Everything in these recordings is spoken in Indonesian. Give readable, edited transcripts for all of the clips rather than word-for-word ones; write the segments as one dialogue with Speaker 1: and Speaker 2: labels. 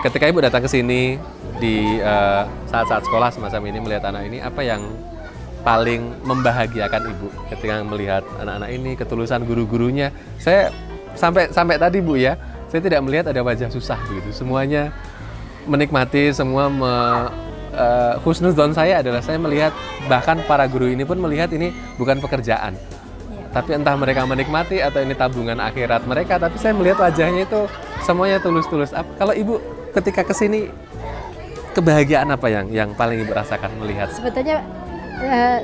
Speaker 1: Ketika Ibu datang ke sini di saat-saat sekolah semacam ini, melihat anak ini, apa yang paling membahagiakan Ibu ketika melihat anak-anak ini, ketulusan guru-gurunya? Saya sampai tadi Bu ya, saya tidak melihat ada wajah susah begitu. Semuanya menikmati, semua husnudzon saya adalah saya melihat bahkan para guru ini pun melihat ini bukan pekerjaan. Tapi entah mereka menikmati atau ini tabungan akhirat mereka, tapi saya melihat wajahnya itu semuanya tulus-tulus. Kalau Ibu ketika kesini, kebahagiaan apa yang paling Ibu rasakan melihat?
Speaker 2: Sebetulnya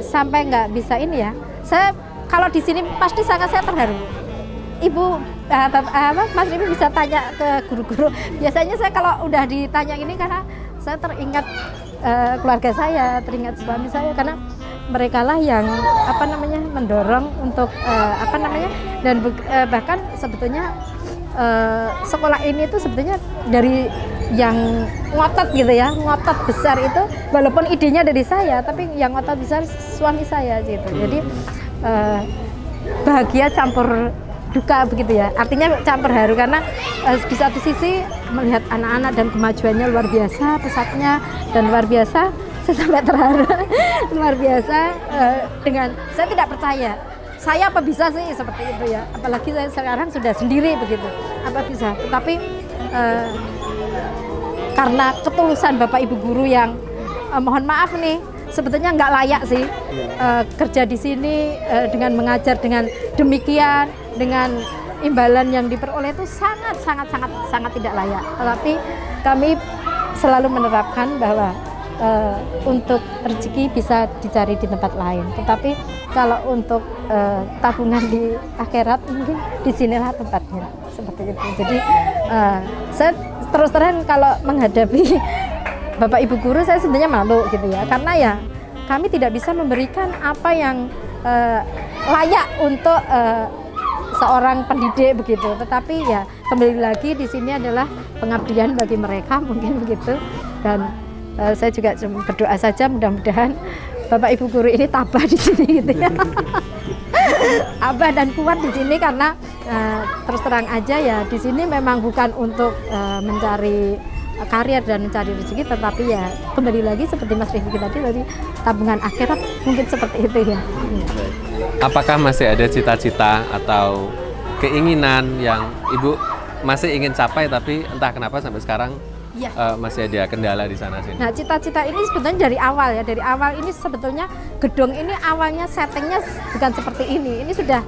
Speaker 2: sampai nggak bisa ini ya. Saya kalau di sini pasti sangat saya terharu. Ibu, Mas Rimi bisa tanya ke guru-guru. Biasanya saya kalau udah ditanya ini karena saya teringat keluarga saya, teringat suami saya karena mereka lah yang mendorong untuk dan bahkan sebetulnya sekolah ini tuh sebetulnya dari yang ngotot gitu ya, ngotot besar itu walaupun idenya dari saya, tapi yang ngotot besar suami saya gitu. Jadi bahagia campur duka begitu ya, artinya campur haru karena di satu sisi melihat anak-anak dan kemajuannya luar biasa, pesatnya dan luar biasa. Saya sampai terharu luar biasa dengan saya tidak percaya saya apa bisa sih seperti itu ya, apalagi saya sekarang sudah sendiri begitu apa bisa, tetapi karena ketulusan Bapak Ibu guru yang mohon maaf nih sebetulnya nggak layak sih kerja di sini dengan mengajar dengan demikian, dengan imbalan yang diperoleh itu sangat tidak layak. Tetapi kami selalu menerapkan bahwa untuk rezeki bisa dicari di tempat lain. Tetapi kalau untuk tabungan di akhirat mungkin disinilah tempatnya seperti itu. Jadi saya terus terang kalau menghadapi Bapak Ibu guru saya sebenarnya malu gitu ya, karena ya kami tidak bisa memberikan apa yang layak untuk seorang pendidik begitu. Tetapi ya kembali lagi di sini adalah pengabdian bagi mereka mungkin begitu, dan saya juga berdoa saja mudah-mudahan Bapak Ibu guru ini tabah di sini gitu ya. Tabah dan kuat di sini karena terus terang aja ya di sini memang bukan untuk mencari karir dan mencari rezeki, tetapi ya kembali lagi seperti Mas Rifki tadi tabungan akhirat mungkin seperti itu ya.
Speaker 1: Apakah masih ada cita-cita atau keinginan yang Ibu masih ingin capai tapi entah kenapa sampai sekarang ya, masih ada kendala di sana sini?
Speaker 2: Nah, cita-cita ini sebetulnya dari awal ini sebetulnya gedung ini awalnya settingnya bukan seperti ini. Ini sudah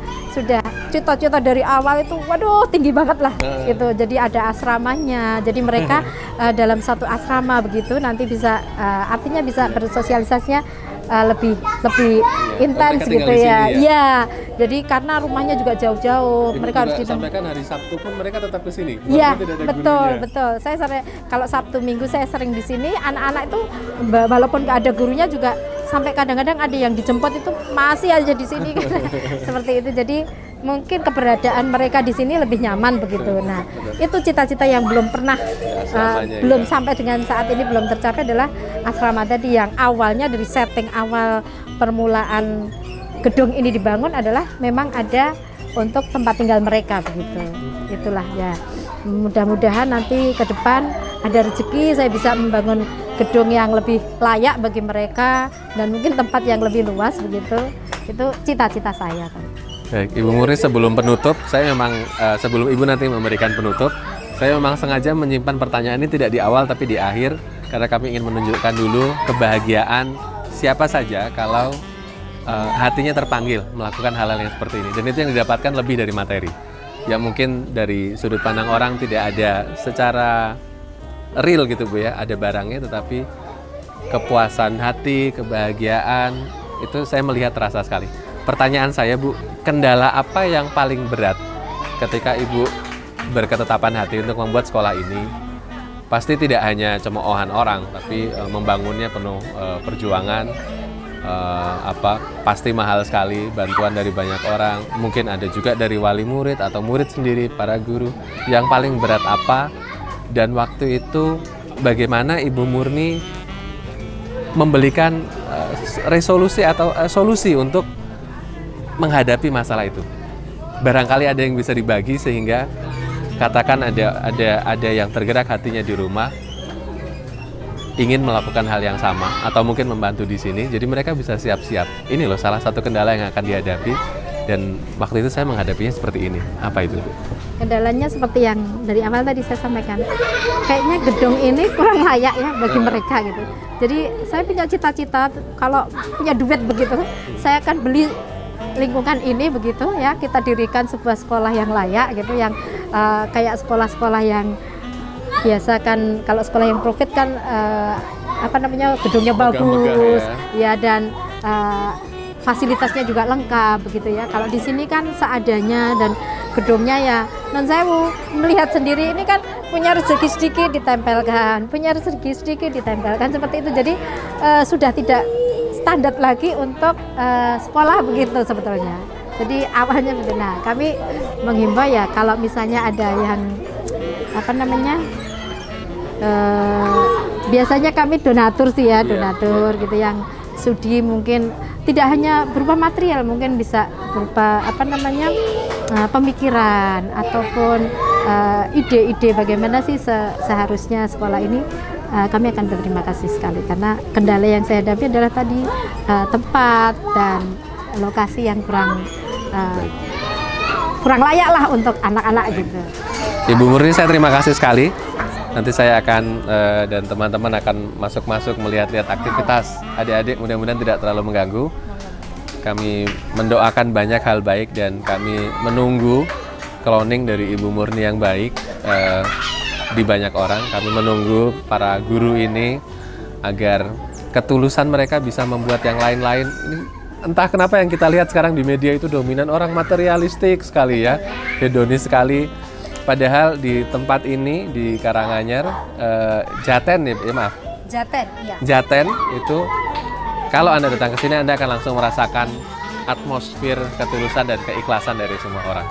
Speaker 2: cita-cita dari awal itu waduh tinggi banget lah gitu. Jadi ada asramanya. Jadi mereka dalam satu asrama begitu nanti bisa artinya bisa bersosialisasinya lebih intens gitu ya. Iya. Jadi karena rumahnya juga jauh-jauh, mereka harus
Speaker 1: sampaikan hari Sabtu pun mereka tetap ke sini.
Speaker 2: Iya, betul. Saya kalau Sabtu Minggu saya sering di sini, anak-anak itu walaupun nggak ada gurunya juga sampai kadang-kadang ada yang dijemput itu masih aja di sini seperti itu. Jadi mungkin keberadaan mereka di sini lebih nyaman begitu. Nah, itu cita-cita yang belum pernah belum sampai dengan saat ini belum tercapai adalah asrama tadi yang awalnya dari setting awal permulaan gedung ini dibangun adalah memang ada untuk tempat tinggal mereka begitu. Itulah ya. Mudah-mudahan nanti ke depan ada rezeki saya bisa membangun gedung yang lebih layak bagi mereka dan mungkin tempat yang lebih luas begitu. Itu cita-cita saya.
Speaker 1: Baik, Ibu Murni, sebelum penutup, saya memang sebelum Ibu nanti memberikan penutup, saya memang sengaja menyimpan pertanyaan ini tidak di awal tapi di akhir karena kami ingin menunjukkan dulu kebahagiaan siapa saja kalau hatinya terpanggil melakukan hal-hal yang seperti ini, dan itu yang didapatkan lebih dari materi. Ya mungkin dari sudut pandang orang tidak ada secara real gitu Bu ya, ada barangnya, tetapi kepuasan hati, kebahagiaan itu saya melihat terasa sekali. Pertanyaan saya Bu, kendala apa yang paling berat ketika Ibu berketetapan hati untuk membuat sekolah ini? Pasti tidak hanya cemoohan orang, tapi membangunnya penuh perjuangan. Pasti mahal sekali, bantuan dari banyak orang, mungkin ada juga dari wali murid atau murid sendiri, para guru. Yang paling berat apa, dan waktu itu bagaimana Ibu Murni memberikan resolusi atau solusi untuk menghadapi masalah itu? Barangkali ada yang bisa dibagi sehingga katakan ada yang tergerak hatinya di rumah, ingin melakukan hal yang sama atau mungkin membantu di sini, jadi mereka bisa siap-siap. Ini loh salah satu kendala yang akan dihadapi, dan waktu itu saya menghadapinya seperti ini. Apa itu?
Speaker 2: Kendalanya seperti yang dari awal tadi saya sampaikan, kayaknya gedung ini kurang layak ya bagi mereka gitu. Jadi saya punya cita-cita kalau punya duit begitu, saya akan beli lingkungan ini begitu ya, kita dirikan sebuah sekolah yang layak gitu, yang kayak sekolah-sekolah yang biasa kan. Kalau sekolah yang profit kan gedungnya bagus ya, dan fasilitasnya juga lengkap begitu ya. Kalau di sini kan seadanya, dan gedungnya ya non sewu, melihat sendiri ini kan punya rezeki sedikit ditempelkan, seperti itu. Jadi sudah tidak standar lagi untuk sekolah begitu sebetulnya. Jadi awalnya begitu. Nah, kami menghimbau ya, kalau misalnya ada yang biasanya kami donatur sih ya, donatur gitu, yang sudi mungkin tidak hanya berupa material, mungkin bisa berupa pemikiran ataupun ide-ide bagaimana sih seharusnya sekolah ini. Kami akan berterima kasih sekali, karena kendala yang saya hadapi adalah tadi tempat dan lokasi yang kurang layak lah untuk anak-anak gitu.
Speaker 1: Ibu Murni, saya terima kasih sekali. Nanti saya akan dan teman-teman akan masuk-masuk melihat-lihat aktivitas adik-adik, mudah-mudahan tidak terlalu mengganggu. Kami mendoakan banyak hal baik dan kami menunggu cloning dari Ibu Murni yang baik di banyak orang. Kami menunggu para guru ini agar ketulusan mereka bisa membuat yang lain-lain. Ini entah kenapa yang kita lihat sekarang di media itu dominan orang materialistik sekali ya, hedonis sekali. Padahal di tempat ini di Karanganyar, Jaten itu kalau Anda datang ke sini, Anda akan langsung merasakan atmosfer ketulusan dan keikhlasan dari semua orang.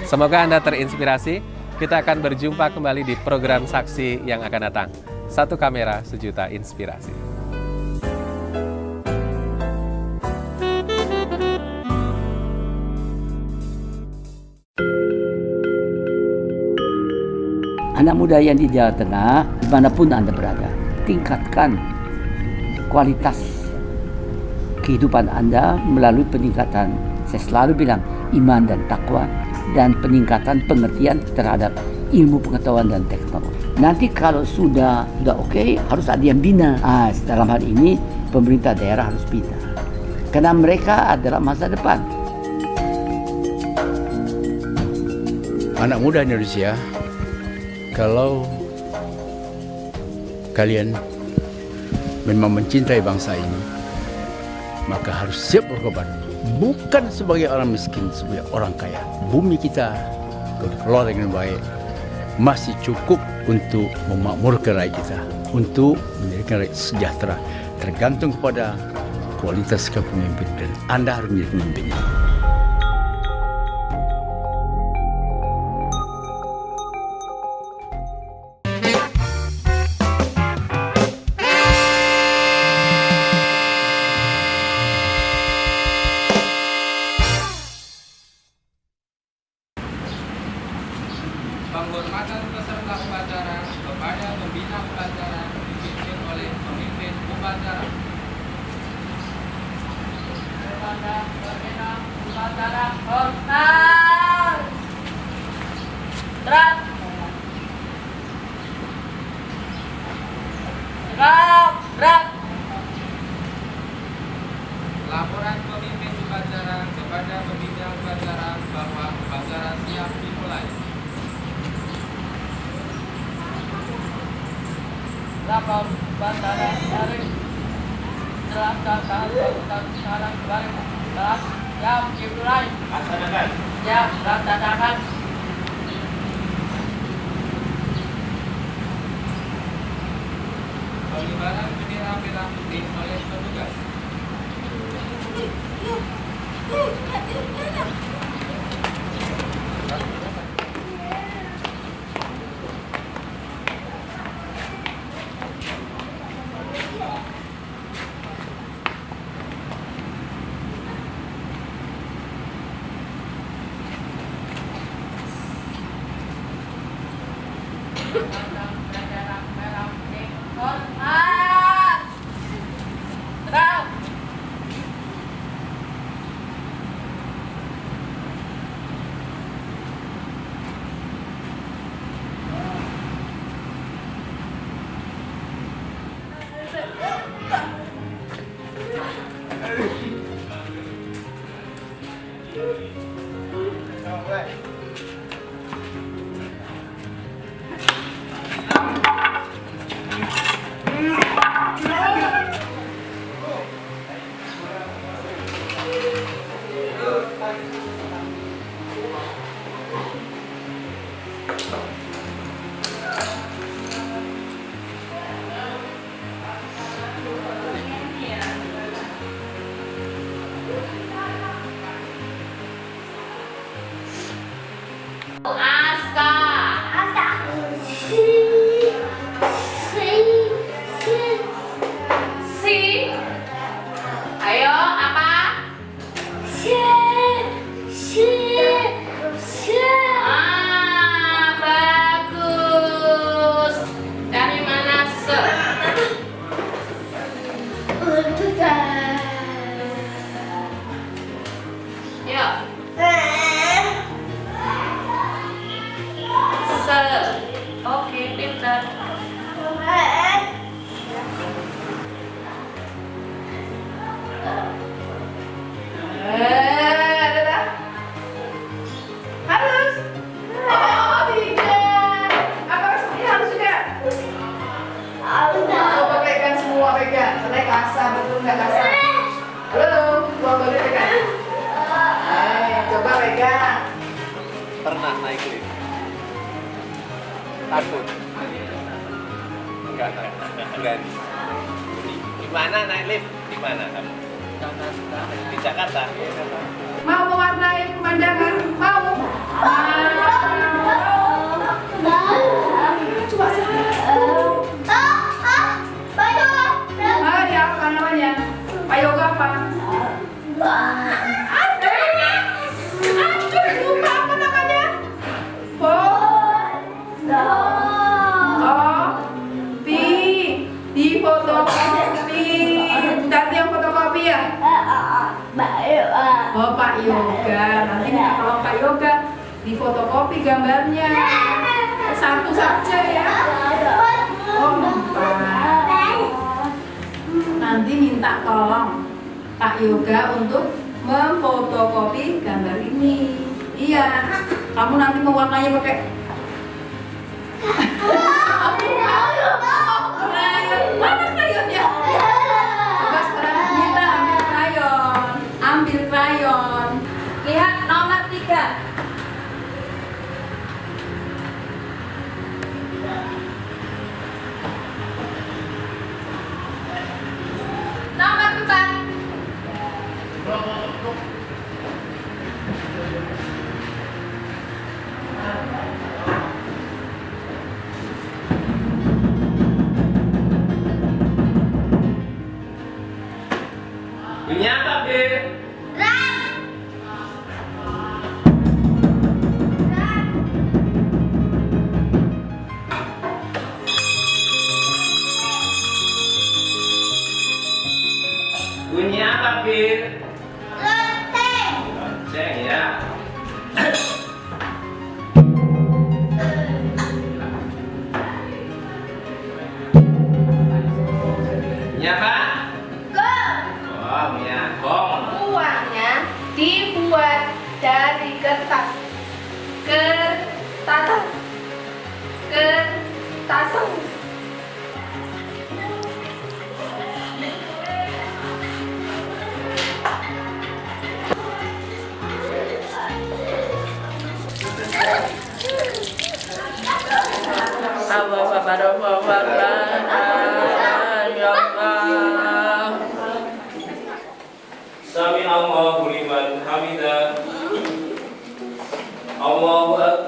Speaker 1: Semoga Anda terinspirasi. Kita akan berjumpa kembali di program Saksi yang akan datang. Satu kamera, sejuta inspirasi.
Speaker 3: Anak muda yang di Jawa Tengah, dimanapun Anda berada, tingkatkan kualitas kehidupan Anda melalui peningkatan, saya selalu bilang, iman dan takwa, dan peningkatan pengertian terhadap ilmu pengetahuan dan teknologi. Nanti kalau sudah oke, harus ada yang bina. Dalam hal ini pemerintah daerah harus bina, karena mereka adalah masa depan.
Speaker 4: Anak muda Indonesia, kalau kalian memang mencintai bangsa ini, maka harus siap berkorban. Bukan sebagai orang miskin, sebagai orang kaya. Bumi kita kalau dikelola dengan baik masih cukup untuk memakmurkan rakyat kita, untuk menjadikan rakyat sejahtera. Tergantung kepada kualitas kepemimpinan, dan Anda harus menjadi pemimpinnya.
Speaker 1: Penghormatan peserta upacara kepada pembina upacara dipimpin oleh pemimpin upacara. Kepada pembina upacara hormat. Gerak. Gerak. Laporan pemimpin upacara kepada pembina upacara bahwa upacara siap dimulai. Lapor upacara dari Selatan upacara bareng siap dimulai. Siap laksanakan. Pengibaran bendera merah putih oleh petugas. Pernah naik lift? Takut? Enggak berani. Di mana naik lift? Di mana kamu? Di Jakarta.
Speaker 2: Mau mewarnai pemandangan? Mau? Coba dia apa namanya? Pak Yoga apa? Di fotokopi. Tadi yang fotokopi ya? Oh, Pak Yoga. Nanti minta tolong Pak Yoga di fotokopi gambarnya. Satu saja ya. Oh, 4. Nanti minta tolong Pak Yoga untuk memfotokopi gambar ini. Iya. Kamu nanti mewarnai pakai mana krayonnya? Coba sekarang kita ambil krayon. Lihat nomor 3. Nomor 4.
Speaker 1: Bunyi apa, Bir? Bunyi apa, Bir? Lonceng ya. Bunyi apa? Gong ya, gong.
Speaker 2: Uangnya dibuat dari kertas. Kertas.
Speaker 1: Sami Allahu liman hamidah. Allahu akbar.